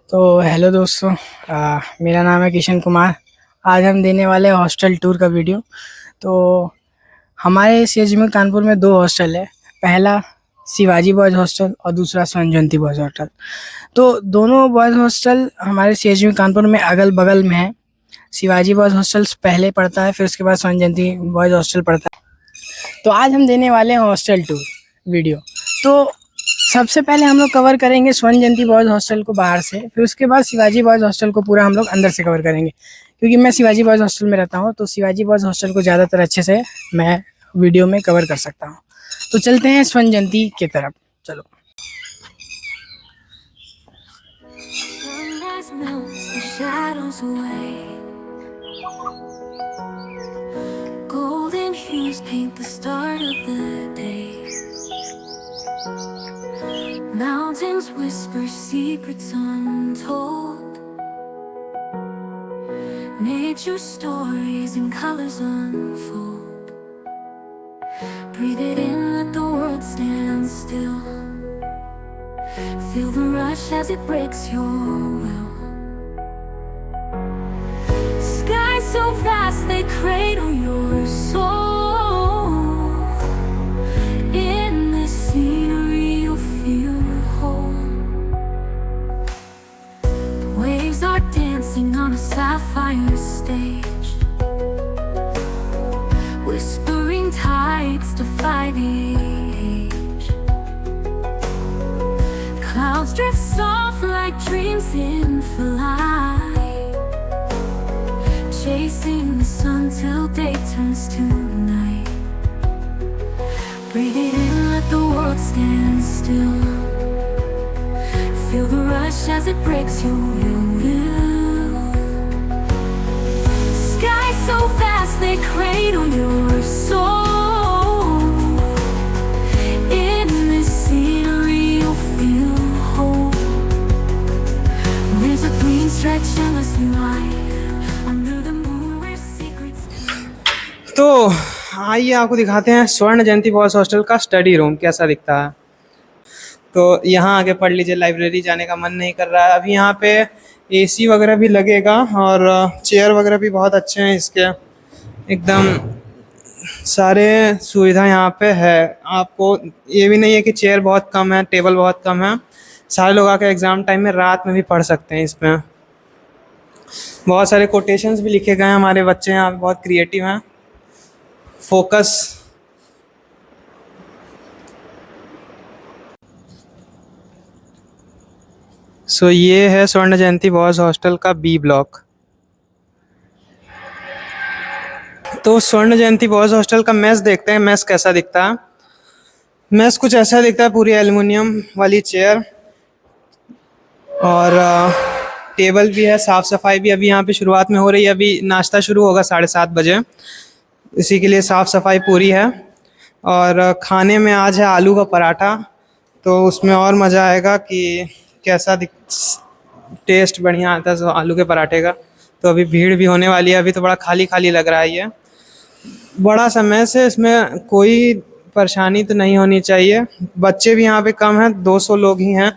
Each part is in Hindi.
तो हेलो दोस्तों। मेरा नाम है किशन कुमार। आज हम देने वाले हैं हॉस्टल टूर का वीडियो। तो हमारे सीएचयू में कानपुर में दो हॉस्टल है। पहला शिवाजी बॉयज़ हॉस्टल और दूसरा स्वर्ण जयंती बॉयज़ हॉस्टल। तो दोनों बॉयज़ हॉस्टल हमारे सीएचयू कानपुर में अगल बगल में है। शिवाजी बॉयज़ हॉस्टल पहले पड़ता है, फिर उसके बाद स्वर्ण जयंती बॉयज़ हॉस्टल पड़ता है। तो आज हम देने वाले हैं हॉस्टल टूर वीडियो। तो सबसे पहले हम लोग कवर करेंगे स्वर्ण जयंती बॉयज़ हॉस्टल को बाहर से, फिर उसके बाद शिवाजी बॉयज़ हॉस्टल को पूरा हम लोग अंदर से कवर करेंगे। क्योंकि मैं शिवाजी बॉयज़ हॉस्टल में रहता हूँ, तो शिवाजी बॉयज़ हॉस्टल को ज़्यादातर अच्छे से मैं वीडियो में कवर कर सकता हूँ। तो चलते हैं स्वर्ण जयंती की तरफ। चलो। Sunrise melts the shadows away. Golden hues paint the start of the day. Mountains whisper secrets untold. Nature's stories and colors unfold. Breathe it in, let the world stand still. Feel the rush as it breaks your will. Skies so vast they cradle your soul. In this scenery you'll feel whole. Waves are dancing on a sapphire stage. Whispering tides defy the age. Clouds drift soft like dreams in flight, chasing the sun till day turns to night. Breathe it in, let the world stand still. Feel the rush as it breaks your will. Skies so fast they cradle your soul. तो आइए आपको दिखाते हैं स्वर्ण जयंती बॉयज़ हॉस्टल का स्टडी रूम कैसा दिखता है। तो यहाँ आके पढ़ लीजिए, लाइब्रेरी जाने का मन नहीं कर रहा है। अभी यहाँ पे एसी वगैरह भी लगेगा और चेयर वगैरह भी बहुत अच्छे हैं इसके, एकदम सारे सुविधा यहाँ पे है। आपको ये भी नहीं है कि चेयर बहुत कम है, टेबल बहुत कम है। सारे लोग आके एग्ज़ाम टाइम में रात में भी पढ़ सकते हैं इसमें। बहुत सारे कोटेशंस भी लिखे गए हैं। हमारे बच्चे यहाँ पे बहुत क्रिएटिव हैं। फोकस। सो ये है स्वर्ण जयंती बॉयज़ हॉस्टल का बी ब्लॉक। तो स्वर्ण जयंती बॉयज़ हॉस्टल का मेस देखते हैं, मेस कैसा दिखता है। मेस कुछ ऐसा दिखता है, पूरी एल्युमिनियम वाली चेयर और टेबल भी है, साफ़ सफाई भी अभी यहाँ पे शुरुआत में हो रही है। अभी नाश्ता शुरू होगा 7:30 बजे, इसी के लिए साफ़ सफाई पूरी है। और खाने में आज है आलू का पराठा, तो उसमें और मज़ा आएगा कि कैसा टेस्ट बढ़िया आता है आलू के पराठे का। तो अभी भीड़ भी होने वाली है, अभी तो बड़ा खाली खाली लग रहा है। ये बड़ा समय से इसमें कोई परेशानी तो नहीं होनी चाहिए। बच्चे भी यहाँ पे कम हैं, 200 लोग ही हैं,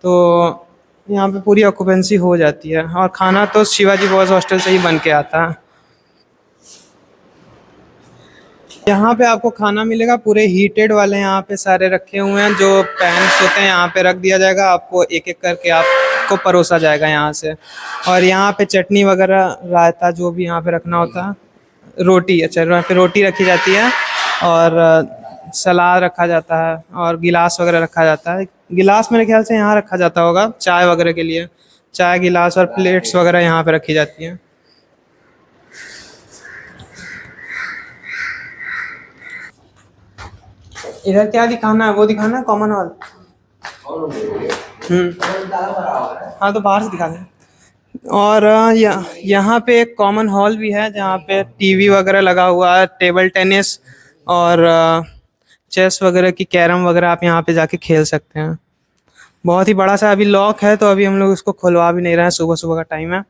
तो यहाँ पे पूरी ऑक्यूपेंसी हो जाती है। और खाना तो शिवाजी बॉयज़ हॉस्टल से ही बन के आता है। यहाँ पे आपको खाना मिलेगा, पूरे हीटेड वाले यहाँ पे सारे रखे हुए हैं। जो पैन्स होते हैं यहाँ पे रख दिया जाएगा, आपको एक एक करके आपको परोसा जाएगा यहाँ से। और यहाँ पे चटनी वगैरह, रायता, जो भी यहाँ पे रखना होता है, रोटी, अच्छा यहाँ पे रोटी रखी जाती है और सलाद रखा जाता है और गिलास वगैरह रखा जाता है। गिलास मेरे ख्याल से यहाँ रखा जाता होगा चाय वगैरह के लिए, चाय गिलास और प्लेट्स वगैरह यहाँ पे रखी जाती हैं। इधर क्या दिखाना है, वो दिखाना है कॉमन हॉल। हाँ तो बाहर से दिखा दें। और यहाँ पे एक कॉमन हॉल भी है जहाँ पे टीवी वगैरह लगा हुआ है, टेबल टेनिस और चेस वगैरह की, कैरम वगैरह आप यहाँ पे जाके खेल सकते हैं। बहुत ही बड़ा सा। अभी लॉक है तो अभी हम लोग उसको खुलवा भी नहीं रहे हैं, सुबह सुबह का टाइम है।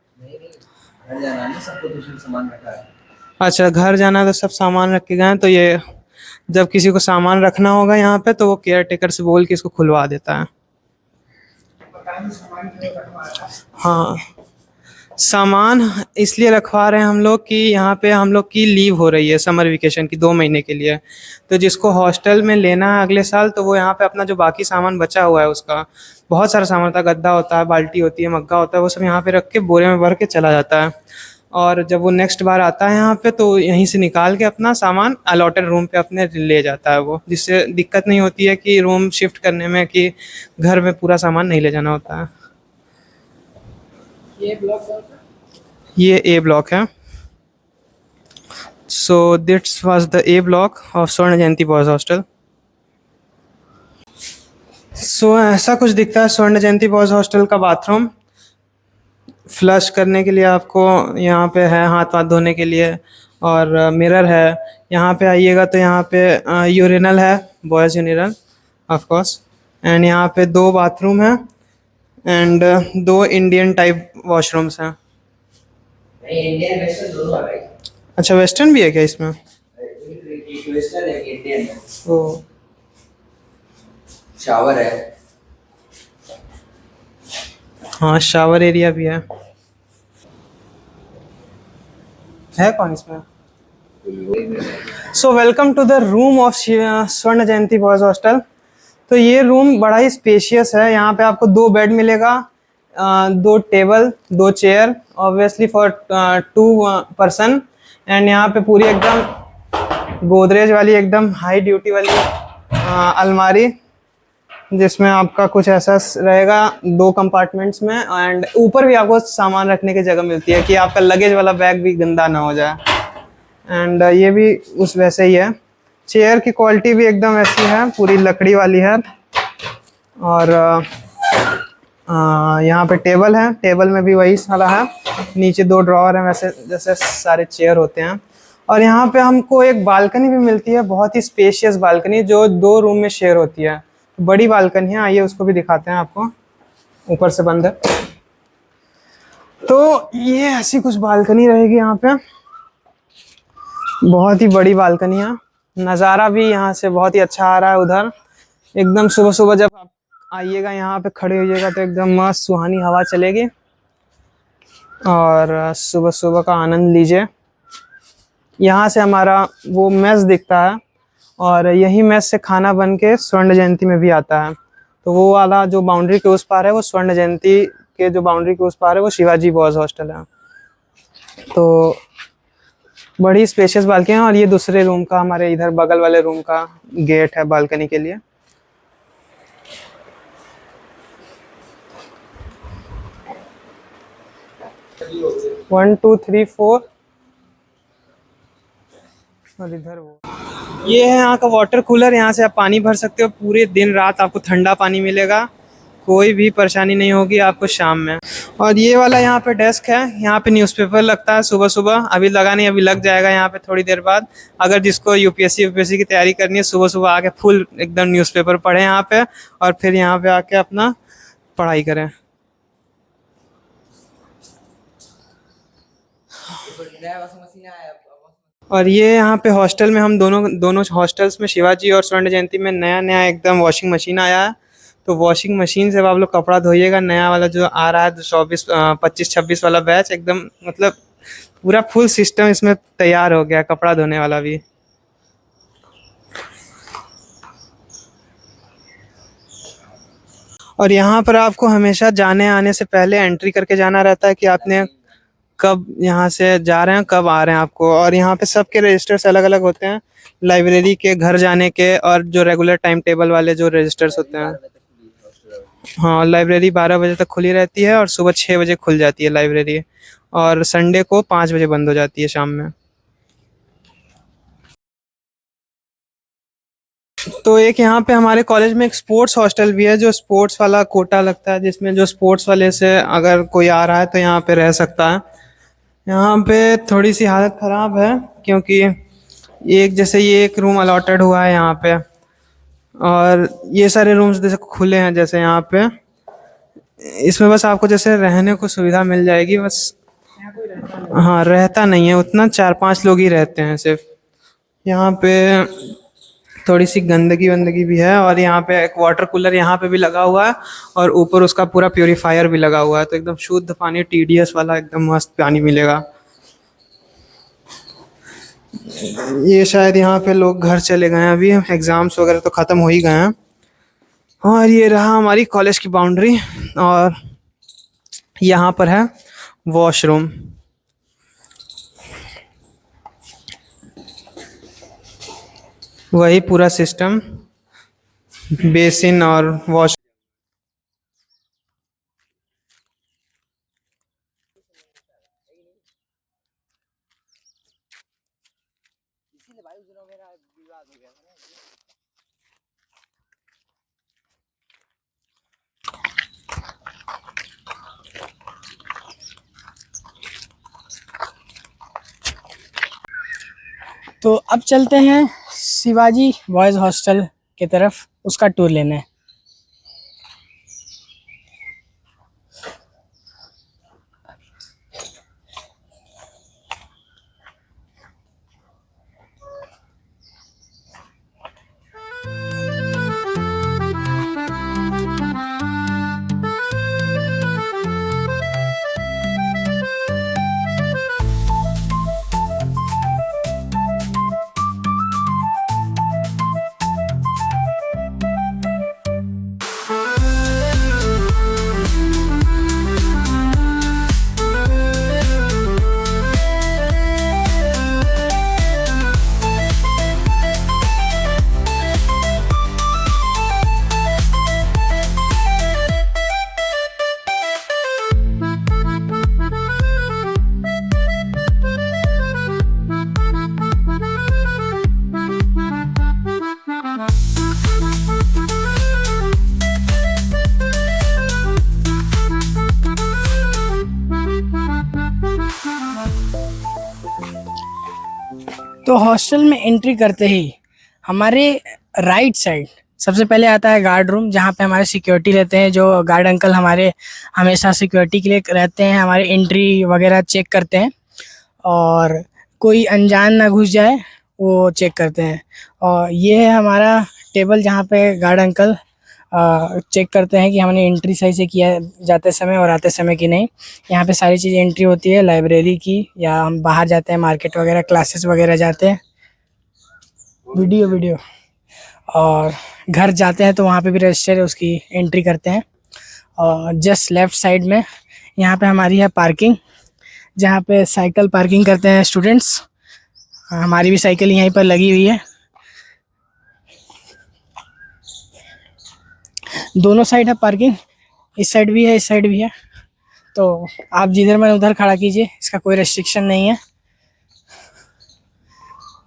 अच्छा, घर जाना है तो सब सामान रख के गए हैं। तो ये जब किसी को सामान रखना होगा यहाँ पे तो वो केयर टेकर से बोल के इसको खुलवा देता है। हाँ, सामान इसलिए रखवा रहे हैं हम लोग कि यहाँ पे हम लोग की लीव हो रही है समर वेकेशन की 2 महीने के लिए। तो जिसको हॉस्टल में लेना है अगले साल, तो वो यहाँ पे अपना जो बाकी सामान बचा हुआ है उसका, बहुत सारा सामान होता है, गद्दा होता है, बाल्टी होती है, मग्गा होता है, वो सब यहाँ पे रख के बोरे में भर के चला जाता है। और जब वो नेक्स्ट बार आता है यहाँ पे, तो यहीं से निकाल के अपना सामान अलॉटेड रूम पे अपने ले जाता है वो, जिससे दिक्कत नहीं होती है कि रूम शिफ्ट करने में कि घर में पूरा सामान नहीं ले जाना होता है। ये ए ब्लॉक है। So this was the A block of Swarna Jayanti boys hostel. सो ऐसा कुछ दिखता है स्वर्ण जयंती बॉयज हॉस्टल का बाथरूम। फ्लश करने के लिए आपको यहाँ पे है, हाथ वाथ धोने के लिए, और मिरर है। यहाँ पे आइएगा तो यहाँ पे यूरिनल है, boys urinal of course. And यहाँ पे 2 बाथरूम है एंड 2 इंडियन टाइप वॉशरूम्स हैं। इंडियन वेस्टर्न दोनों है भाई। अच्छा, वेस्टर्न भी है क्या इसमें? एक वेस्टर्न है, एक इंडियन है। ओ, शावर है। हाँ, शावर एरिया भी है कौन इसमें? So welcome to the room of Swarna Jayanti boys hostel. तो ये रूम बड़ा ही स्पेशियस है। यहाँ पे आपको 2 बेड मिलेगा, 2 table, 2 chair, obviously for 2 person. And यहाँ पे पूरी एकदम गोदरेज वाली, एकदम हाई ड्यूटी वाली अलमारी, जिसमें आपका कुछ ऐसा रहेगा 2 कंपार्टमेंट्स में। एंड ऊपर भी आपको सामान रखने की जगह मिलती है कि आपका लगेज वाला बैग भी गंदा ना हो जाए। एंड ये भी उस वैसे ही है। चेयर की क्वालिटी भी एकदम ऐसी है, पूरी लकड़ी वाली है। और यहाँ पे टेबल है, टेबल में भी वही सारा है। नीचे 2 ड्रॉअर हैं, वैसे जैसे सारे चेयर होते हैं। और यहाँ पे हमको एक बालकनी भी मिलती है, बहुत ही स्पेशियस बालकनी, जो 2 रूम में शेयर होती है। बड़ी बालकनी है, आइए उसको भी दिखाते हैं आपको। ऊपर से बंद है। तो ये ऐसी कुछ बालकनी रहेगी यहाँ पे, बहुत ही बड़ी बालकनी है। नज़ारा भी यहाँ से बहुत ही अच्छा आ रहा है उधर। एकदम सुबह सुबह जब आप आइएगा यहाँ पे खड़े होइएगा तो एकदम मस्त सुहानी हवा चलेगी, और सुबह सुबह का आनंद लीजिए। यहाँ से हमारा वो मेस दिखता है, और यही मेस से खाना बन के स्वर्ण जयंती में भी आता है। तो वो वाला जो बाउंड्री के उस पार है, वो स्वर्ण जयंती के जो बाउंड्री के उस पार है, वो शिवाजी बॉयज हॉस्टल है। तो बड़ी स्पेशियस बालकनी है। और ये दूसरे रूम का, हमारे इधर बगल वाले रूम का गेट है बालकनी के लिए। वन, 2, 3, 4। और इधर वो ये है यहाँ का वाटर कूलर। यहाँ से आप पानी भर सकते हो, पूरे दिन रात आपको ठंडा पानी मिलेगा, कोई भी परेशानी नहीं होगी आपको शाम में। और ये वाला यहाँ पे डेस्क है, यहाँ पे न्यूज़पेपर लगता है सुबह सुबह। अभी लगा नहीं, अभी लग जाएगा यहाँ पे थोड़ी देर बाद। अगर जिसको यूपीएससी की तैयारी करनी है, सुबह सुबह आके फुल एकदम न्यूज़पेपर पढ़ें यहाँ पे, और फिर यहाँ पे आके अपना पढ़ाई करें। और ये यहाँ पे हॉस्टल में हम दोनों हॉस्टल्स में, शिवाजी और स्वर्ण जयंती में, नया एकदम वॉशिंग मशीन आया है। तो वॉशिंग मशीन से आप लोग कपड़ा धोइएगा। नया वाला जो आ रहा है 25-26 वाला बैच, एकदम मतलब पूरा फुल सिस्टम इसमें तैयार हो गया, कपड़ा धोने वाला भी। और यहाँ पर आपको हमेशा जाने आने से पहले एंट्री करके जाना रहता है कि आपने कब यहाँ से जा रहे हैं, कब आ रहे हैं आपको। और यहाँ पे सबके रजिस्टर्स अलग अलग होते हैं, लाइब्रेरी के, घर जाने के, और जो रेगुलर टाइम टेबल वाले जो रजिस्टर्स होते हैं। हाँ, लाइब्रेरी 12 बजे तक खुली रहती है, और सुबह 6 बजे खुल जाती है लाइब्रेरी, और संडे को 5 बजे बंद हो जाती है शाम में। तो एक यहाँ पे हमारे कॉलेज में एक स्पोर्ट्स हॉस्टल भी है, जो स्पोर्ट्स वाला कोटा लगता है, जिसमें जो स्पोर्ट्स वाले से अगर कोई आ रहा है तो यहाँ पे रह सकता है। यहाँ पे थोड़ी सी हालत ख़राब है, क्योंकि ये एक रूम अलॉटेड हुआ है यहाँ पे, और ये सारे रूम्स जैसे खुले हैं, जैसे यहाँ पे इसमें बस आपको जैसे रहने को सुविधा मिल जाएगी बस। हाँ, रहता नहीं है उतना, 4-5 लोग ही रहते हैं सिर्फ यहाँ पे। थोड़ी सी गंदगी वंदगी भी है। और यहाँ पे एक वाटर कूलर यहाँ पे भी लगा हुआ है और ऊपर उसका पूरा प्योरीफायर भी लगा हुआ है, तो एकदम शुद्ध पानी TDS वाला एकदम मस्त पानी मिलेगा। ये शायद यहाँ पे लोग घर चले गए हैं, अभी एग्जाम्स वगैरह तो ख़त्म हो ही गए हैं। और ये रहा हमारी कॉलेज की बाउंड्री और यहाँ पर है वॉशरूम। वही पूरा सिस्टम, बेसिन और वॉश। तो अब चलते हैं शिवाजी बॉयज़ हॉस्टल की तरफ, उसका टूर लेने। तो हॉस्टल में एंट्री करते ही हमारे राइट साइड सबसे पहले आता है गार्ड रूम, जहाँ पे हमारे सिक्योरिटी रहते हैं। जो गार्ड अंकल हमारे हमेशा सिक्योरिटी के लिए रहते हैं, हमारे एंट्री वगैरह चेक करते हैं और कोई अनजान ना घुस जाए वो चेक करते हैं। और ये है हमारा टेबल, जहाँ पे गार्ड अंकल चेक करते हैं कि हमने एंट्री सही से किया जाते समय और आते समय कि नहीं। यहाँ पे सारी चीज़ एंट्री होती है लाइब्रेरी की, या हम बाहर जाते हैं मार्केट वगैरह, क्लासेस वगैरह जाते हैं, वीडियो और घर जाते हैं तो वहाँ पे भी रजिस्टर है, उसकी एंट्री करते हैं। और जस्ट लेफ़्ट साइड में यहाँ पे हमारी है पार्किंग, जहाँ पे साइकिल पार्किंग करते हैं स्टूडेंट्स। हमारी भी साइकिल यहीं पर लगी हुई है। दोनों साइड है पार्किंग, इस साइड भी है इस साइड भी है, तो आप जिधर मन उधर खड़ा कीजिए, इसका कोई रेस्ट्रिक्शन नहीं है।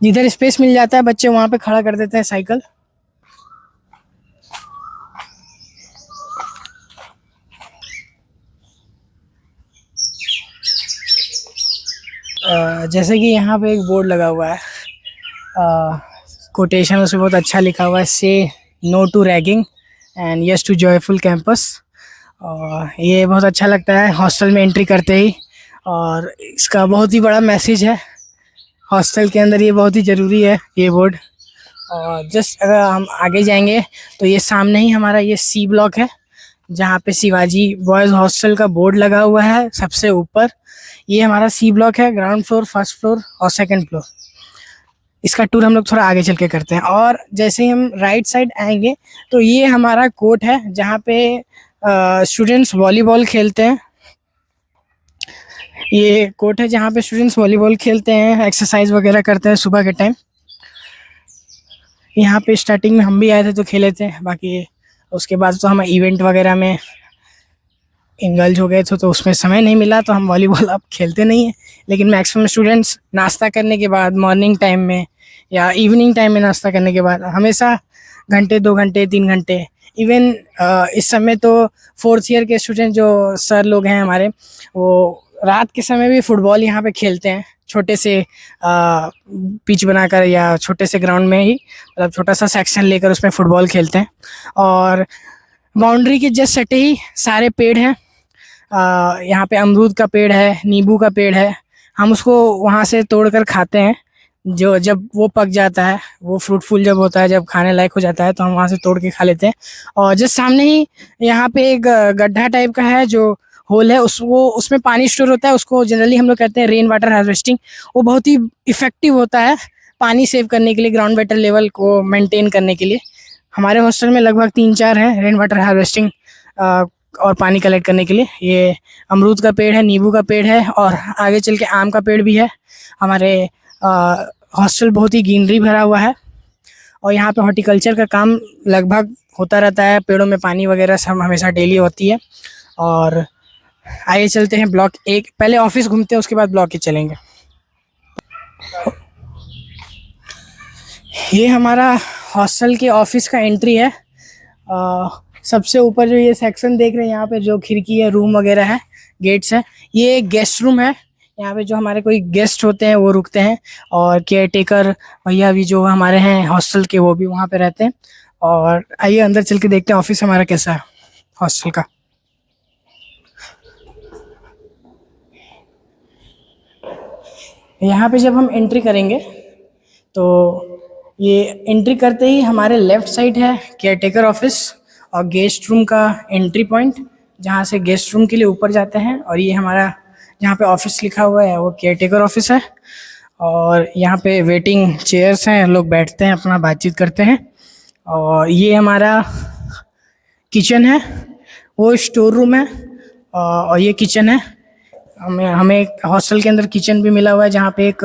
जिधर स्पेस मिल जाता है बच्चे वहाँ पे खड़ा कर देते हैं साइकिल। जैसे कि यहाँ पे एक बोर्ड लगा हुआ है, कोटेशन उसमें बहुत अच्छा लिखा हुआ है, say no to ragging and yes to joyful campus. और ये बहुत अच्छा लगता है हॉस्टल में एंट्री करते ही, और इसका बहुत ही बड़ा मैसेज है हॉस्टल के अंदर, ये बहुत ही ज़रूरी है ये बोर्ड। और जस्ट अगर हम आगे जाएंगे तो ये सामने ही हमारा ये C ब्लॉक है, जहाँ पे शिवाजी बॉयज़ हॉस्टल का बोर्ड लगा हुआ है सबसे ऊपर। ये हमारा C ब्लॉक है, ग्राउंड फ्लोर, फर्स्ट फ्लोर और सेकंड फ्लोर। इसका टूर हम लोग थोड़ा आगे चल के करते हैं। और जैसे ही हम राइट साइड आएंगे तो ये हमारा कोर्ट है, जहाँ पे स्टूडेंट्स वॉलीबॉल खेलते हैं। ये कोर्ट है जहाँ पे स्टूडेंट्स वॉलीबॉल खेलते हैं, एक्सरसाइज वगैरह करते हैं सुबह के टाइम। यहाँ पे स्टार्टिंग में हम भी आए थे तो खेले थे, बाकी उसके बाद तो हम इवेंट वगैरह में इंगल्ज हो गए थे तो उसमें समय नहीं मिला, तो हम वॉलीबॉल अब खेलते नहीं हैं। लेकिन मैक्सिमम स्टूडेंट्स नाश्ता करने के बाद, मॉर्निंग टाइम में या इवनिंग टाइम में नाश्ता करने के बाद हमेशा घंटे 2 घंटे 3 घंटे, इवन इस समय तो 4th ईयर के स्टूडेंट जो सर लोग हैं हमारे, वो रात के समय भी फुटबॉल यहाँ पे खेलते हैं, छोटे से पिच बनाकर या छोटे से ग्राउंड में ही, मतलब छोटा सा सेक्शन लेकर उसमें फुटबॉल खेलते हैं। और बाउंड्री के जस्ट सटे ही सारे पेड़ हैं। यहाँ पे अमरूद का पेड़ है, नींबू का पेड़ है, हम उसको वहाँ से तोड़कर खाते हैं। जो जब वो पक जाता है, वो फ्रूटफुल जब होता है, जब खाने लायक हो जाता है, तो हम वहाँ से तोड़ के खा लेते हैं। और जस्ट सामने ही यहाँ पे एक गड्ढा टाइप का है, जो होल है, उसमें पानी स्टोर होता है। उसको जनरली हम लोग कहते हैं रेन वाटर हार्वेस्टिंग। वो बहुत ही इफेक्टिव होता है पानी सेव करने के लिए, ग्राउंड वाटर लेवल को मेंटेन करने के लिए। हमारे हॉस्टल में लगभग 3-4 हैं रेन वाटर हार्वेस्टिंग और पानी कलेक्ट करने के लिए। ये अमरूद का पेड़ है, नींबू का पेड़ है, और आगे चल के आम का पेड़ भी है। हमारे हॉस्टल बहुत ही ग्रीनरी भरा हुआ है, और यहाँ पे हॉर्टिकल्चर का काम लगभग होता रहता है। पेड़ों में पानी वगैरह सब हमेशा डेली होती है। और आगे चलते हैं ब्लॉक 1, पहले ऑफिस घूमते हैं, उसके बाद ब्लॉक 1 चलेंगे। ये हमारा हॉस्टल के ऑफिस का एंट्री है। सबसे ऊपर जो ये सेक्शन देख रहे हैं, यहाँ पे जो खिड़की है, रूम वगैरह है, गेट्स है, ये गेस्ट रूम है। यहाँ पे जो हमारे कोई गेस्ट होते हैं वो रुकते हैं, और केयर टेकर भैया भी जो हमारे हैं हॉस्टल के, वो भी वहाँ पे रहते हैं। और आइए अंदर चल के देखते हैं ऑफिस हमारा कैसा है हॉस्टल का। यहाँ पे जब हम एंट्री करेंगे, तो ये एंट्री करते ही हमारे लेफ़्ट साइड है केयर टेकर ऑफिस और गेस्ट रूम का एंट्री पॉइंट, जहाँ से गेस्ट रूम के लिए ऊपर जाते हैं। और ये हमारा जहाँ पे ऑफिस लिखा हुआ है वो केयर टेकर ऑफिस है। और यहाँ पे वेटिंग चेयर्स हैं, लोग बैठते हैं, अपना बातचीत करते हैं। और ये हमारा किचन है, वो स्टोर रूम है, और ये किचन है। हमें हॉस्टल के अंदर किचन भी मिला हुआ है, जहाँ पे एक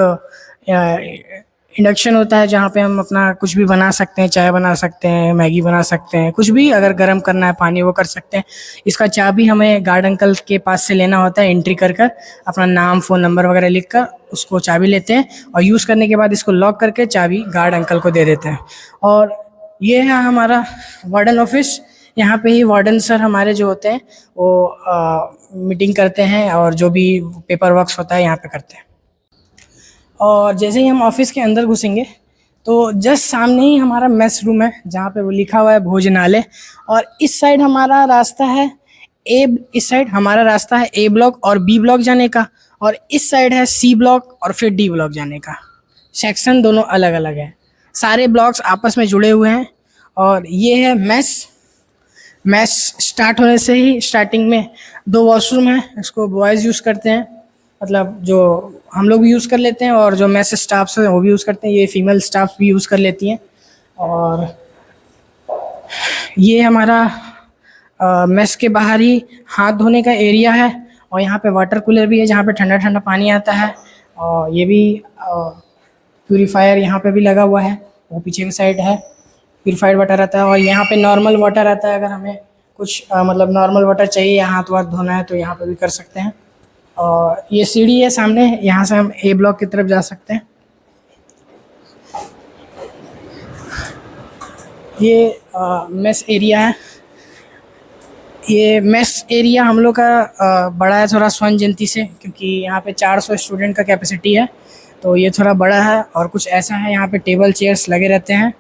इंडक्शन होता है, जहाँ पे हम अपना कुछ भी बना सकते हैं, चाय बना सकते हैं, मैगी बना सकते हैं, कुछ भी अगर गर्म करना है पानी वो कर सकते हैं। इसका चाबी हमें गार्ड अंकल के पास से लेना होता है, एंट्री कर कर अपना नाम, फ़ोन नंबर वगैरह लिख कर उसको चाबी लेते हैं, और यूज़ करने के बाद इसको लॉक करके चाबी गार्ड अंकल को दे देते हैं। और ये है हमारा वार्डन ऑफिस। यहाँ पे ही वार्डन सर हमारे जो होते हैं वो मीटिंग करते हैं, और जो भी पेपर वर्क्स होता है यहाँ पे करते हैं। और जैसे ही हम ऑफिस के अंदर घुसेंगे, तो जस्ट सामने ही हमारा मेस रूम है, जहाँ पे वो लिखा हुआ है भोजनालय। और इस साइड हमारा रास्ता है इस साइड हमारा रास्ता है ए ब्लॉक और बी ब्लॉक जाने का, और इस साइड है सी ब्लॉक और फिर डी ब्लॉक जाने का। सेक्शन दोनों अलग अलग है, सारे ब्लॉक्स आपस में जुड़े हुए हैं। और ये है मैस स्टार्ट होने से ही स्टार्टिंग में 2 वॉशरूम है, इसको बॉयज़ यूज़ करते हैं, मतलब जो हम लोग भी यूज़ कर लेते हैं, और जो मैस स्टाफ्स हैं वो भी यूज़ करते हैं। ये फीमेल स्टाफ भी यूज़ कर लेती हैं। और ये हमारा मैस के बाहर ही हाथ धोने का एरिया है, और यहाँ पे वाटर कूलर भी है, जहाँ पे ठंडा ठंडा पानी आता है। और ये भी प्यूरीफायर यहाँ पे भी लगा हुआ है, वो पीछे की साइड है, प्यूरीफाइड वाटर आता है। और यहाँ पे नॉर्मल वाटर आता है, अगर हमें कुछ मतलब नॉर्मल वाटर चाहिए या हाथ वाथ धोना है तो यहाँ पे भी कर सकते हैं। और ये सीढ़ी है सामने, यहाँ से हम ए ब्लॉक की तरफ जा सकते हैं। ये मेस एरिया है। ये मेस एरिया हम लोग का बड़ा है थोड़ा स्वर्ण जयंती से, क्योंकि यहाँ पे 400 स्टूडेंट का कैपेसिटी है, तो ये थोड़ा बड़ा है। और कुछ ऐसा है, यहाँ पे टेबल चेयर्स लगे रहते हैं,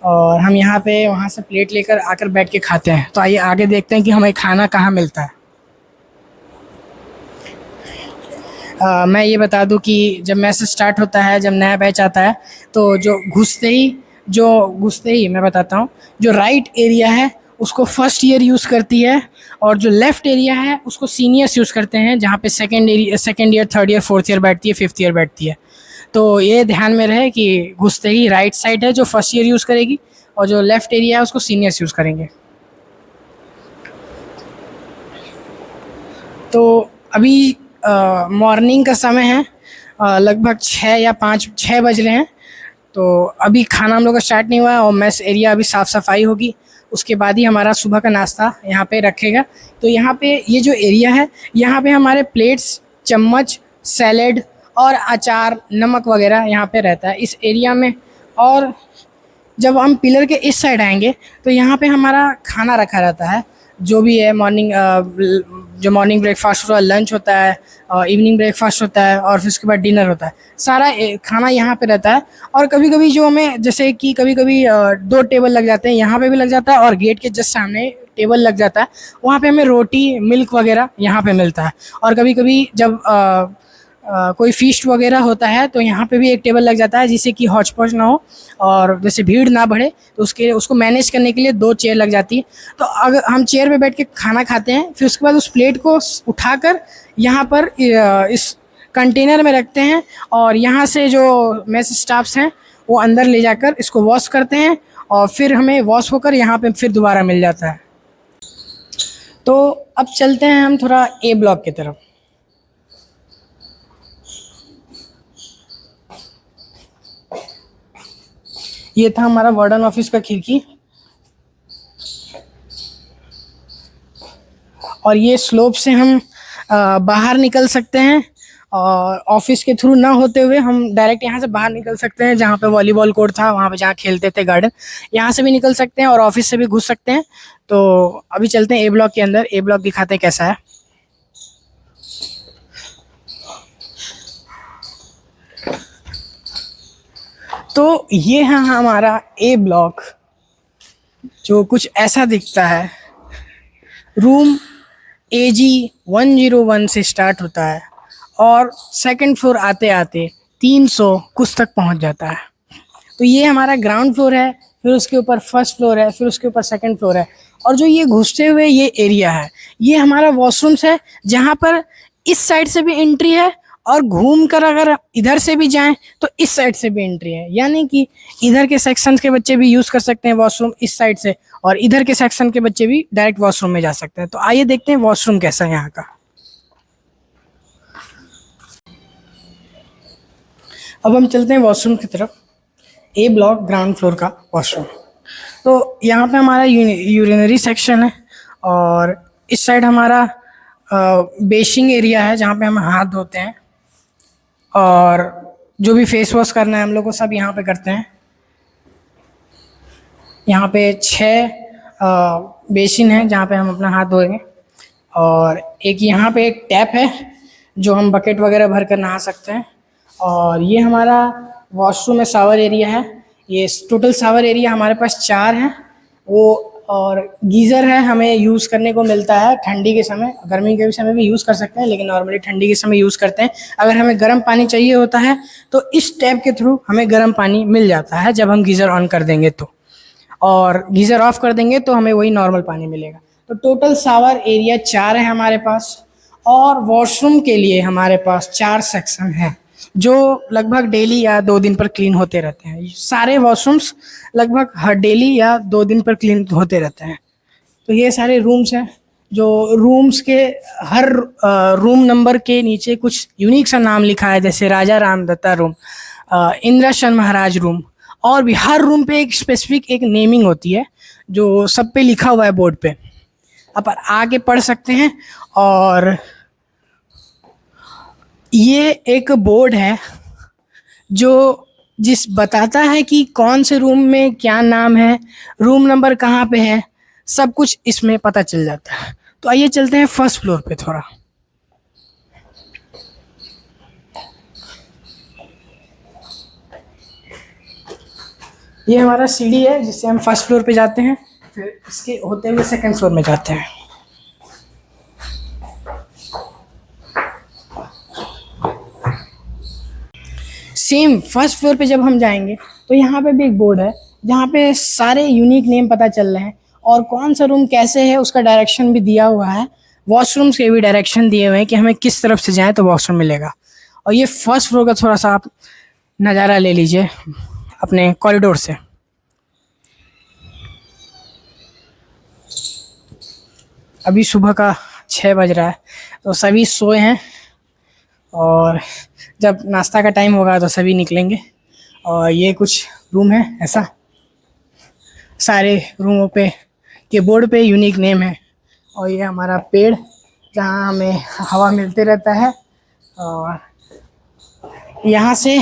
और हम यहाँ पे वहाँ से प्लेट लेकर आकर बैठ के खाते हैं। तो आइए आगे देखते हैं कि हमें खाना कहाँ मिलता है। मैं ये बता दूं कि जब मैसेज स्टार्ट होता है, जब नया बैच आता है, तो जो घुसते ही मैं बताता हूँ, जो राइट एरिया है उसको फर्स्ट ईयर यूज़ करती है, और जो लेफ़्ट एरिया है उसको सीनियर्स यूज़ करते हैं, जहाँ पे second year, third year, fourth year बैठती है, फिफ्थ ईयर बैठती है। तो ये ध्यान में रहे कि घुसते ही राइट साइड है जो फर्स्ट ईयर यूज़ करेगी, और जो लेफ़्ट एरिया है उसको सीनियर्स यूज़ करेंगे। तो अभी मॉर्निंग का समय है, लगभग 6 बज रहे हैं। तो अभी खाना हम लोग का स्टार्ट नहीं हुआ है, और मेस एरिया अभी साफ़ सफाई होगी, उसके बाद ही हमारा सुबह का नाश्ता यहाँ पे रखेगा। तो यहाँ पे ये जो एरिया है, यहाँ पे हमारे प्लेट्स, चम्मच, सैलेड और अचार, नमक वगैरह यहाँ पे रहता है इस एरिया में। और जब हम पिलर के इस साइड आएंगे, तो यहाँ पे हमारा खाना रखा रहता है, जो भी है मॉर्निंग ब्रेकफास्ट होता है, लंच होता है, इवनिंग ब्रेकफास्ट होता है, और फिर उसके बाद डिनर होता है। सारा खाना यहाँ पे रहता है। और कभी कभी जो हमें, जैसे कि कभी कभी 2 टेबल लग जाते हैं, यहाँ पे भी लग जाता है, और गेट के जस्ट सामने टेबल लग जाता है, वहाँ पे हमें रोटी, मिल्क वगैरह यहाँ पे मिलता है। और कभी कभी जब कोई फीस्ट वगैरह होता है तो यहाँ पे भी एक टेबल लग जाता है, जिससे कि हौच पौच ना हो और जैसे भीड़ ना बढ़े, तो उसको मैनेज करने के लिए 2 चेयर लग जाती है। तो अगर हम चेयर पे बैठ के खाना खाते हैं, फिर उसके बाद उस प्लेट को उठाकर यहाँ पर इस कंटेनर में रखते हैं और यहाँ से जो मेस स्टाफ्स हैं वो अंदर ले जाकर इसको वॉश करते हैं और फिर हमें वॉश होकर यहाँ पे फिर दोबारा मिल जाता है। तो अब चलते हैं हम थोड़ा ए ब्लॉक की तरफ। ये था हमारा वार्डन ऑफिस का खिड़की और ये स्लोप से हम बाहर निकल सकते हैं और ऑफिस के थ्रू ना होते हुए हम डायरेक्ट यहाँ से बाहर निकल सकते हैं। जहाँ पे वॉलीबॉल कोर्ट था, वहाँ पे जहाँ खेलते थे गार्डन, यहाँ से भी निकल सकते हैं और ऑफिस से भी घुस सकते हैं। तो अभी चलते हैं ए ब्लॉक के अंदर। ए ब्लॉक दिखाते हैं कैसा है। तो ये है हमारा ए ब्लॉक, जो कुछ ऐसा दिखता है। रूम AG 101 से स्टार्ट होता है और सेकंड फ्लोर आते आते 300 कुछ तक पहुंच जाता है। तो ये हमारा ग्राउंड फ्लोर है, फिर उसके ऊपर फर्स्ट फ्लोर है, फिर उसके ऊपर सेकंड फ्लोर है। और जो ये घुसते हुए ये एरिया है, ये हमारा वॉशरूम्स है, जहाँ पर इस साइड से भी एंट्री है और घूम कर अगर इधर से भी जाएं तो इस साइड से भी एंट्री है। यानी कि इधर के सेक्शंस के बच्चे भी यूज़ कर सकते हैं वॉशरूम इस साइड से, और इधर के सेक्शन के बच्चे भी डायरेक्ट वॉशरूम में जा सकते हैं। तो आइए देखते हैं वॉशरूम कैसा है यहाँ का। अब हम चलते हैं वॉशरूम की तरफ। ए ब्लॉक ग्राउंड फ्लोर का वॉशरूम। तो यहाँ पे हमारा यूरिनरी सेक्शन है और इस साइड हमारा बेसिंग एरिया है, जहाँ पे हम हाथ धोते हैं और जो भी फेस वॉश करना है हम लोग को सब यहाँ पे करते हैं। यहाँ पे 6 बेसिन है जहाँ पे हम अपना हाथ धोएंगे और एक यहाँ पे एक टैप है जो हम बकेट वगैरह भर कर नहा सकते हैं। और ये हमारा वॉशरूम में शावर एरिया है। ये टोटल शावर एरिया हमारे पास 4 हैं वो, और गीज़र है हमें यूज़ करने को मिलता है ठंडी के समय। गर्मी के समय भी यूज़ कर सकते हैं, लेकिन नॉर्मली ठंडी के समय यूज़ करते हैं। अगर हमें गर्म पानी चाहिए होता है तो इस टैप के थ्रू हमें गर्म पानी मिल जाता है जब हम गीज़र ऑन कर देंगे तो, और गीज़र ऑफ कर देंगे तो हमें वही नॉर्मल पानी मिलेगा। तो टोटल शावर एरिया 4 है हमारे पास। और वॉशरूम के लिए हमारे पास 4 सेक्शन हैं जो लगभग डेली या 2 दिन पर क्लीन होते रहते हैं। सारे वॉशरूम्स लगभग हर डेली या 2 दिन पर क्लीन होते रहते हैं। तो ये सारे रूम्स हैं, जो रूम्स के हर रूम नंबर के नीचे कुछ यूनिक सा नाम लिखा है, जैसे राजा रामदत्ता रूम, इंद्रासन महाराज रूम, और भी हर रूम पे एक स्पेसिफिक एक नेमिंग होती है जो सब पे लिखा हुआ है बोर्ड पे। आप आके पढ़ सकते हैं। और ये एक बोर्ड है जो बताता है कि कौन से रूम में क्या नाम है, रूम नंबर कहाँ पे है, सब कुछ इसमें पता चल जाता है। तो आइए चलते हैं फर्स्ट फ्लोर पे थोड़ा। ये हमारा सीढ़ी है जिससे हम फर्स्ट फ्लोर पे जाते हैं, फिर इसके होते हुए सेकंड फ्लोर में जाते हैं। सेम फर्स्ट फ्लोर पे जब हम जाएंगे तो यहाँ पे भी एक बोर्ड है जहाँ पे सारे यूनिक नेम पता चल रहे हैं और कौन सा रूम कैसे है उसका डायरेक्शन भी दिया हुआ है। वॉशरूम्स के भी डायरेक्शन दिए हुए हैं कि हमें किस तरफ से जाएं तो वॉशरूम मिलेगा। और ये फर्स्ट फ्लोर का थोड़ा सा आप नज़ारा ले लीजिए अपने कॉरिडोर से। अभी सुबह का 6 बज रहा है तो सभी सोए हैं और जब नाश्ता का टाइम होगा तो सभी निकलेंगे। और ये कुछ रूम है ऐसा, सारे रूमों पे के बोर्ड पे यूनिक नेम है। और ये हमारा पेड़ जहाँ हमें हवा मिलते रहता है। और यहाँ से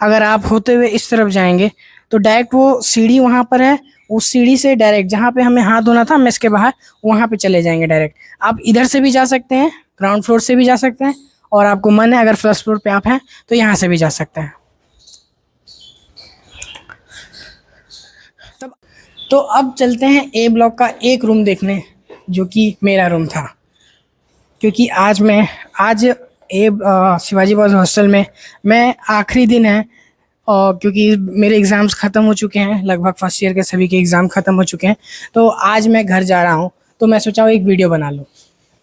अगर आप होते हुए इस तरफ जाएंगे तो डायरेक्ट वो सीढ़ी वहाँ पर है, उस सीढ़ी से डायरेक्ट जहाँ पे हमें हाथ धोना था मेस के बाहर, वहाँ पे चले जाएंगे डायरेक्ट। आप इधर से भी जा सकते हैं, ग्राउंड फ्लोर से भी जा सकते हैं, और आपको मन है अगर फर्स्ट फ्लोर पे आप हैं तो यहाँ से भी जा सकते हैं। तो अब चलते हैं ए ब्लॉक का एक रूम देखने, जो कि मेरा रूम था। क्योंकि आज शिवाजी बॉयज़ हॉस्टल में मैं आखिरी दिन है, और क्योंकि मेरे एग्ज़ाम्स ख़त्म हो चुके हैं, लगभग फर्स्ट ईयर के सभी के एग्ज़ाम ख़त्म हो चुके हैं, तो आज मैं घर जा रहा हूँ, तो मैं सोचा एक वीडियो बना लूँ।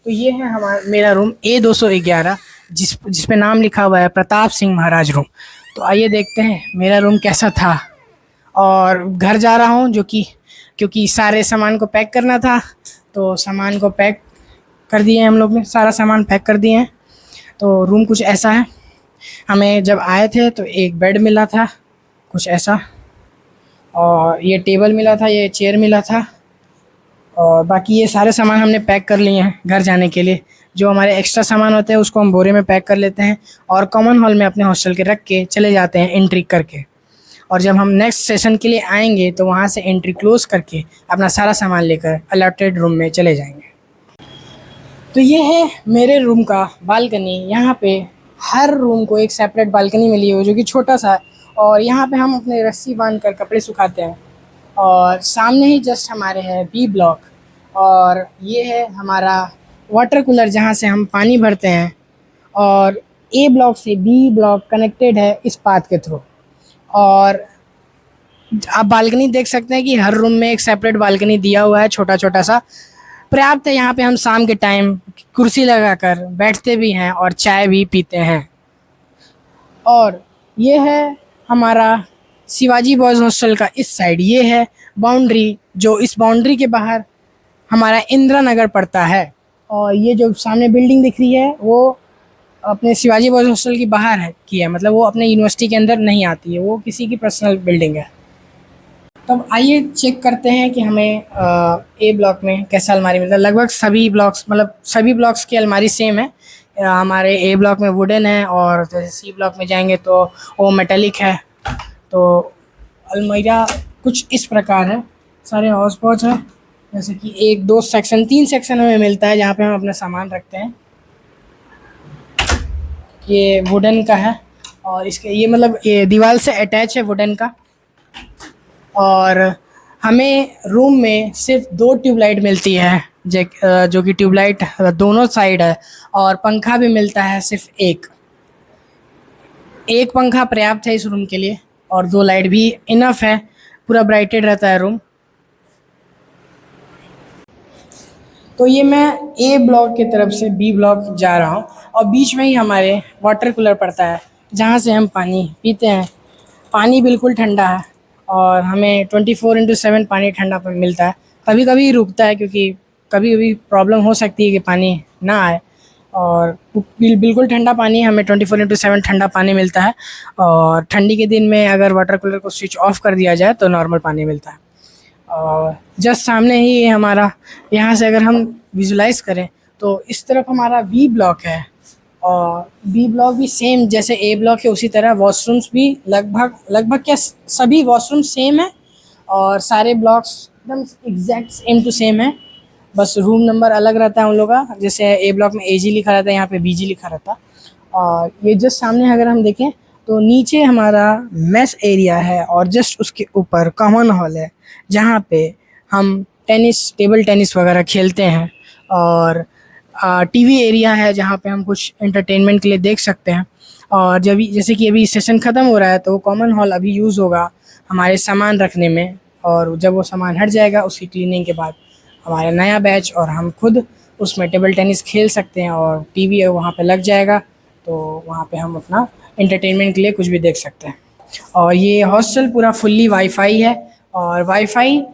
तो ये है मेरा रूम A211, जिस पे नाम लिखा हुआ है प्रताप सिंह महाराज रूम। तो आइए देखते हैं मेरा रूम कैसा था। और घर जा रहा हूँ जो कि क्योंकि सारे सामान को पैक करना था, तो सामान को पैक कर दिए हम लोग ने, सारा सामान पैक कर दिए हैं। तो रूम कुछ ऐसा है। हमें जब आए थे तो एक बेड मिला था कुछ ऐसा, और ये टेबल मिला था, ये चेयर मिला था, और बाकी ये सारे सामान हमने पैक कर लिए हैं घर जाने के लिए। जो हमारे एक्स्ट्रा सामान होते हैं उसको हम बोरे में पैक कर लेते हैं और कॉमन हॉल में अपने हॉस्टल के रख के चले जाते हैं एंट्री करके। और जब हम नेक्स्ट सेशन के लिए आएंगे तो वहाँ से एंट्री क्लोज़ करके अपना सारा सामान लेकर अलॉटेड रूम में चले जाएंगे। तो ये है मेरे रूम का बालकनी। यहाँ पे हर रूम को एक सेपरेट बालकनी मिली है जो कि छोटा सा है, और यहाँ पे हम अपने रस्सी बांध कर कपड़े सुखाते हैं। और सामने ही जस्ट हमारे है B ब्लॉक, और ये है हमारा वाटर कूलर जहाँ से हम पानी भरते हैं। और A ब्लॉक से B ब्लॉक कनेक्टेड है इस पाथ के थ्रू। और आप बालकनी देख सकते हैं कि हर रूम में एक सेपरेट बालकनी दिया हुआ है, छोटा छोटा सा पर्याप्त है। यहाँ पे हम शाम के टाइम कुर्सी लगाकर बैठते भी हैं और चाय भी पीते हैं। और ये है हमारा शिवाजी बॉयज़ हॉस्टल का इस साइड। ये है बाउंड्री, जो इस बाउंड्री के बाहर हमारा इंदिरा नगर पड़ता है। और ये जो सामने बिल्डिंग दिख रही है वो अपने शिवाजी बॉयज़ हॉस्टल की बाहर है की है, मतलब वो अपने यूनिवर्सिटी के अंदर नहीं आती है, वो किसी की पर्सनल बिल्डिंग है। तब आइए चेक करते हैं कि हमें A ब्लॉक में कैसा अलमारी मिलता है। लगभग सभी ब्लॉक्स, मतलब सभी ब्लॉक्स की अलमारी सेम है। हमारे A ब्लॉक में वुडन है, और जैसे C ब्लॉक में जाएंगे तो वो मेटेलिक है। तो अलमीरा कुछ इस प्रकार है, सारे हौज पौच है, जैसे कि 1 2 सेक्शन 3 सेक्शन हमें मिलता है जहाँ पे हम अपना सामान रखते हैं। ये वुडन का है, और इसके ये मतलब ये दीवार से अटैच है वुडन का। और हमें रूम में सिर्फ 2 ट्यूबलाइट मिलती है, जो कि ट्यूबलाइट दोनों साइड है, और पंखा भी मिलता है सिर्फ एक पंखा पर्याप्त है इस रूम के लिए, और 2 लाइट भी इनफ है, पूरा ब्राइटेड रहता है रूम। तो ये मैं A ब्लॉक की तरफ से B ब्लॉक जा रहा हूँ, और बीच में ही हमारे वाटर कूलर पड़ता है जहाँ से हम पानी पीते हैं। पानी बिल्कुल ठंडा है, और हमें 24/7 पानी ठंडा मिलता है। कभी कभी रुकता है क्योंकि कभी कभी प्रॉब्लम हो सकती है कि पानी ना आए, और बिल्कुल ठंडा पानी हमें 24/7 ठंडा पानी मिलता है। और ठंडी के दिन में अगर वाटर कूलर को स्विच ऑफ कर दिया जाए तो नॉर्मल पानी मिलता है। और जस्ट सामने ही हमारा, यहाँ से अगर हम विजुलाइज करें तो इस तरफ हमारा B ब्लॉक है, और B ब्लॉक भी सेम जैसे A ब्लॉक है उसी तरह। वॉशरूम्स भी लगभग क्या सभी वॉशरूम सेम है, और सारे ब्लॉक्स एकदम एग्जैक्ट सेम टू सेम है, बस रूम नंबर अलग रहता है उन लोगों का। जैसे A ब्लॉक में AG लिखा रहता है, यहाँ पे BG लिखा रहता है। और ये जस्ट सामने अगर हम देखें तो नीचे हमारा मेस एरिया है, और जस्ट उसके ऊपर कॉमन हॉल है जहाँ पे हम टेबल टेनिस वगैरह खेलते हैं। और टीवी एरिया है जहाँ पे हम कुछ एंटरटेनमेंट के लिए देख सकते हैं। और जैसे कि अभी सेशन ख़त्म हो रहा है तो कॉमन हॉल अभी यूज़ होगा हमारे सामान रखने में, और जब वो सामान हट जाएगा उसकी क्लीनिंग के बाद हमारा नया बैच और हम खुद उसमें टेबल टेनिस खेल सकते हैं, और टीवी वहाँ पे लग जाएगा, तो वहाँ पे हम अपना एंटरटेनमेंट के लिए कुछ भी देख सकते हैं। और ये हॉस्टल पूरा फुल्ली वाईफाई है, और वाईफाई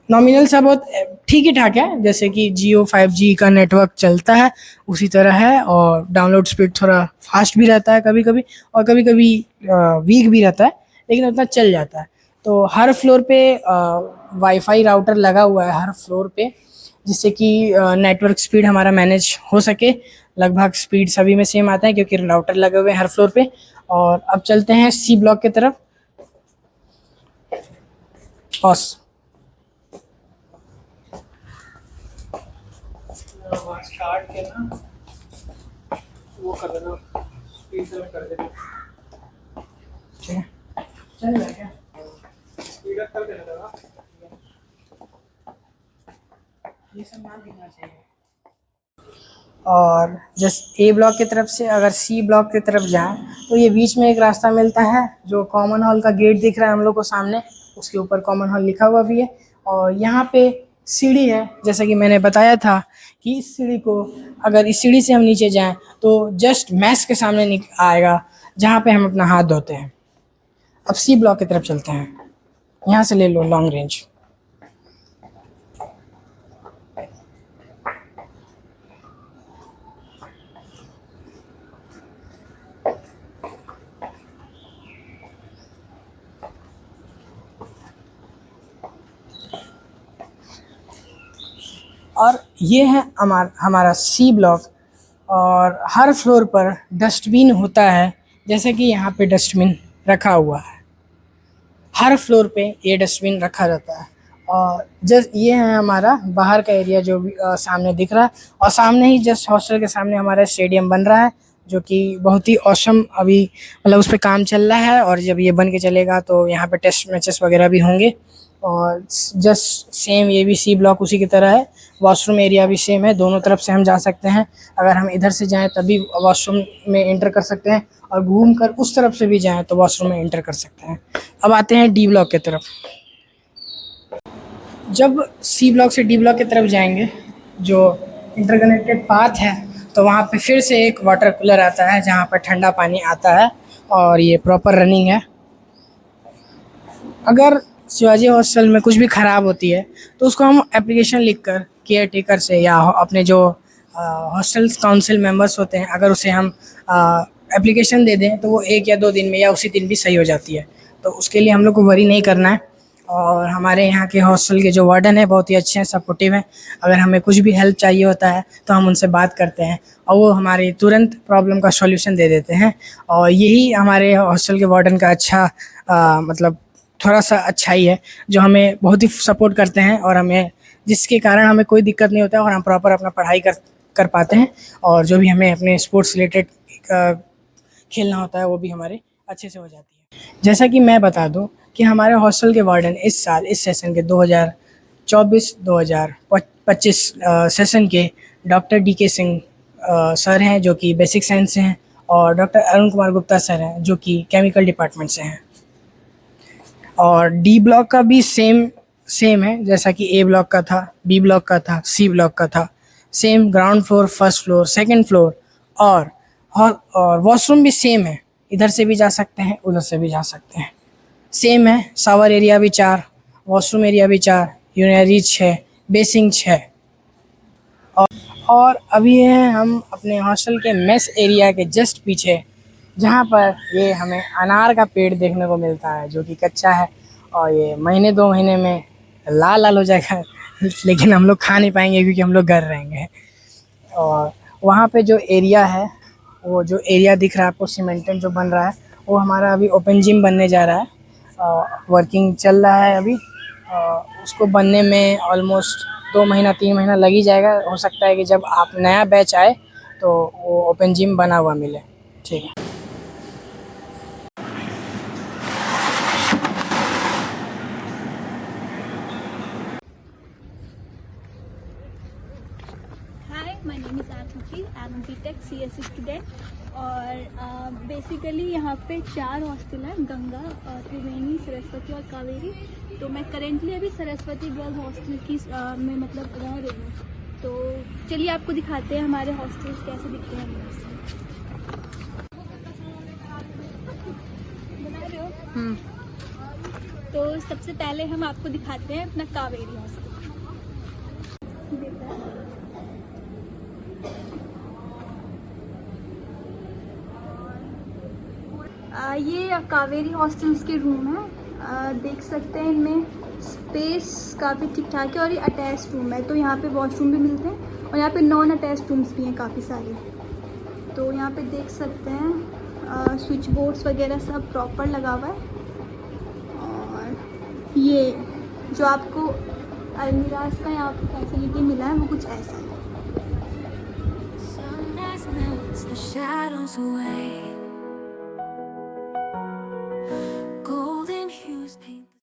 नॉमिनल सा बहुत ठीक ही ठाक है, जैसे कि जियो 5G का नेटवर्क चलता है उसी तरह है। और डाउनलोड स्पीड थोड़ा फास्ट भी रहता है कभी कभी, और कभी कभी वीक भी रहता है, लेकिन उतना चल जाता है। तो हर फ्लोर पे वाईफाई राउटर लगा हुआ है हर फ्लोर पे, जिससे कि नेटवर्क स्पीड हमारा मैनेज हो सके। लगभग स्पीड सभी में सेम आता है क्योंकि राउटर लगे हुए हैं हर फ्लोर पे। और अब चलते हैं C ब्लॉक की तरफ। स्टार्ट के ना वो कर देना, स्पीड से कर देना, ठीक है चलेगा क्या? स्पीड अप कर देना दादा, ये सब ना दिखना चाहिए। और जस्ट ए ब्लॉक की तरफ से अगर सी ब्लॉक की तरफ जाएं तो ये बीच में एक रास्ता मिलता है, जो कॉमन हॉल का गेट दिख रहा है हम लोग को सामने, उसके ऊपर कॉमन हॉल लिखा हुआ भी है। और यहाँ पे सीढ़ी है, जैसा कि मैंने बताया था कि इस सीढ़ी को, अगर इस सीढ़ी से हम नीचे जाएं तो जस्ट मैस के सामने आएगा जहाँ पे हम अपना हाथ धोते हैं। अब सी ब्लॉक की तरफ चलते हैं, यहाँ से ले लो लॉन्ग रेंज। और ये है हमारा सी ब्लॉक। और हर फ्लोर पर डस्टबिन होता है, जैसे कि यहाँ पे डस्टबिन रखा हुआ है, हर फ्लोर पे ये डस्टबिन रखा जाता है। और जस्ट ये है हमारा बाहर का एरिया जो भी सामने दिख रहा है। और सामने ही जस्ट हॉस्टल के सामने हमारा स्टेडियम बन रहा है, जो कि बहुत ही ऑसम, अभी मतलब उस पर काम चल रहा है। और जब ये बन के चलेगा तो यहाँ पे टेस्ट मैचेस वगैरह भी होंगे। और जस्ट सेम ये भी सी ब्लॉक उसी की तरह है। वॉशरूम एरिया भी सेम है, दोनों तरफ से हम जा सकते हैं। अगर हम इधर से जाएं तभी वॉशरूम में एंटर कर सकते हैं, और घूम कर उस तरफ से भी जाएं तो वॉशरूम में एंटर कर सकते हैं। अब आते हैं डी ब्लॉक की तरफ। जब सी ब्लॉक से डी ब्लॉक की तरफ जाएंगे, जो इंटरकनेक्टेड पाथ है, तो वहाँ पे फिर से एक वाटर कूलर आता है जहाँ पर ठंडा पानी आता है, और ये प्रॉपर रनिंग है। अगर शिवाजी हॉस्टल में कुछ भी ख़राब होती है तो उसको हम एप्लीकेशन लिखकर केयर टेकर से या अपने जो हॉस्टल काउंसिल मेंबर्स होते हैं, अगर उसे हम एप्लीकेशन दे दें तो वो 1 या 2 दिन में या उसी दिन भी सही हो जाती है। तो उसके लिए हम लोग को वरी नहीं करना है। और हमारे यहाँ के हॉस्टल के जो वार्डन है बहुत ही अच्छे हैं, सपोर्टिव हैं। अगर हमें कुछ भी हेल्प चाहिए होता है तो हम उनसे बात करते हैं और वो हमारी तुरंत प्रॉब्लम का सॉल्यूशन दे देते हैं। और यही हमारे हॉस्टल के वार्डन का अच्छा मतलब थोड़ा सा अच्छाई है, जो हमें बहुत ही सपोर्ट करते हैं, और हमें जिसके कारण हमें कोई दिक्कत नहीं होता है और हम प्रॉपर अपना पढ़ाई कर पाते हैं। और जो भी हमें अपने स्पोर्ट्स रिलेटेड खेलना होता है वो भी हमारे अच्छे से हो जाती है। जैसा कि मैं बता दूं कि हमारे हॉस्टल के वार्डन इस साल, इस सेशन के 2024-2025 सेशन के डॉक्टर DK सिंह सर हैं, जो कि बेसिक साइंस से हैं, और डॉक्टर अरुण कुमार गुप्ता सर हैं, जो कि केमिकल डिपार्टमेंट से हैं। और डी ब्लॉक का भी सेम है, जैसा कि ए ब्लॉक का था, बी ब्लॉक का था, सी ब्लॉक का था। Same ground floor, first floor, second floor, और वॉशरूम भी सेम है, इधर से भी जा सकते हैं, उधर से भी जा सकते हैं। सेम है, शावर एरिया भी 4, वॉशरूम एरिया भी 4, यूरिनरी 6, बेसिंग 6। और अभी हैं हम अपने हॉस्टल के मेस एरिया के जस्ट पीछे, जहाँ पर ये हमें अनार का पेड़ देखने को मिलता है, जो कि कच्चा है और ये 1-2 महीने में लाल हो जाएगा। लेकिन हम लोग खा नहीं पाएंगे क्योंकि हम लोग घर रहेंगे। और वहाँ पे जो एरिया है, वो जो एरिया दिख रहा है आपको सीमेंटेड जो बन रहा है, वो हमारा अभी ओपन जिम बनने जा रहा है। वर्किंग चल रहा है अभी। उसको बनने में ऑलमोस्ट 2 महीना 3 महीना लग ही जाएगा। हो सकता है कि जब आप नया बैच आए तो वो ओपन जिम बना हुआ मिले। ठीक है। My name is Aarti, I am a BTech CSE student. और बेसिकली यहाँ पे 4 हॉस्टल हैं, गंगा, त्रिवेणी, सरस्वती और कावेरी। तो मैं करेंटली अभी सरस्वती गर्ल्स हॉस्टल की में मतलब रह रही हूँ। तो चलिए आपको दिखाते हैं हमारे हॉस्टल्स कैसे दिखते हैं। बना रहे हो? तो सबसे पहले हम आपको दिखाते हैं अपना कावेरी हॉस्टल। ये कावेरी हॉस्टल्स के रूम है। देख सकते हैं इनमें स्पेस काफ़ी ठीक ठाक है, और ये अटैच रूम है। तो यहाँ पे वॉशरूम भी मिलते हैं, और यहाँ पे नॉन अटैच रूम्स भी हैं काफ़ी सारे। तो यहाँ पे देख सकते हैं स्विच बोर्ड्स वगैरह सब प्रॉपर लगा हुआ है। और ये जो आपको अलमीराज का यहाँ पे फैसिलिटी मिला है वो कुछ ऐसा है। Sunrise melts the shadows away.